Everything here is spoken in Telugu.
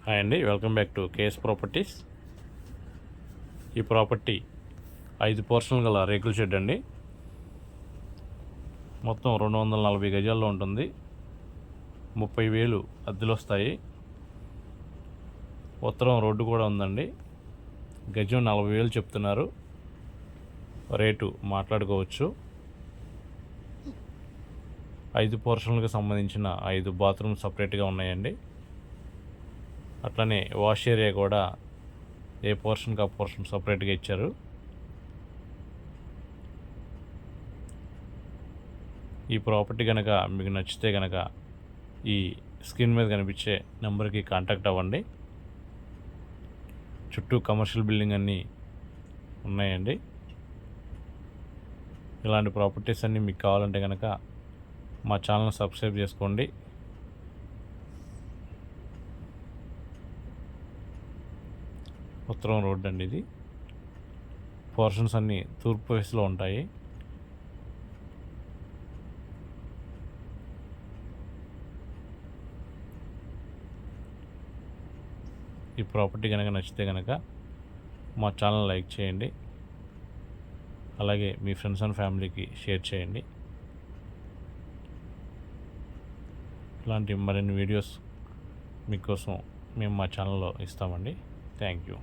హాయ్ అండి, welcome back to KS properties. ఈ ప్రాపర్టీ 5 పోర్షన్లు గల రేకుల షెడ్ అండి. మొత్తం 240 గజాల్లో ఉంటుంది. 30,000 అద్దెలు వస్తాయి. ఉత్తరం రోడ్డు కూడా ఉందండి. గజం 40,000 చెప్తున్నారు. రేటు మాట్లాడుకోవచ్చు. 5 పోర్షన్లకు సంబంధించిన 5 బాత్రూమ్ సపరేట్గా ఉన్నాయండి. అట్లనే వాష్ ఏరియా కూడా ఏ పోర్షన్కి ఆ పోర్షన్ సపరేట్గా ఇచ్చారు. ఈ ప్రాపర్టీ కనుక మీకు నచ్చితే కనుక ఈ స్క్రీన్ మీద కనిపించే నెంబర్కి కాంటాక్ట్ అవ్వండి. చుట్టూ కమర్షియల్ బిల్డింగ్ అన్నీ ఉన్నాయండి. ఇలాంటి ప్రాపర్టీస్ అన్నీ మీకు కావాలంటే కనుక మా ఛానల్ సబ్స్క్రైబ్ చేసుకోండి. ఉత్తరం రోడ్ అండి ఇది. పోర్షన్స్ అన్నీ తూర్పు ఫేస్లో ఉంటాయి. ఈ ప్రాపర్టీ కనుక నచ్చితే కనుక మా ఛానల్ లైక్ చేయండి. అలాగే మీ ఫ్రెండ్స్ అండ్ ఫ్యామిలీకి షేర్ చేయండి. ఇలాంటి మరిన్ని వీడియోస్ మీకోసం మేము మా ఛానల్లో ఇస్తామండి. Thank you.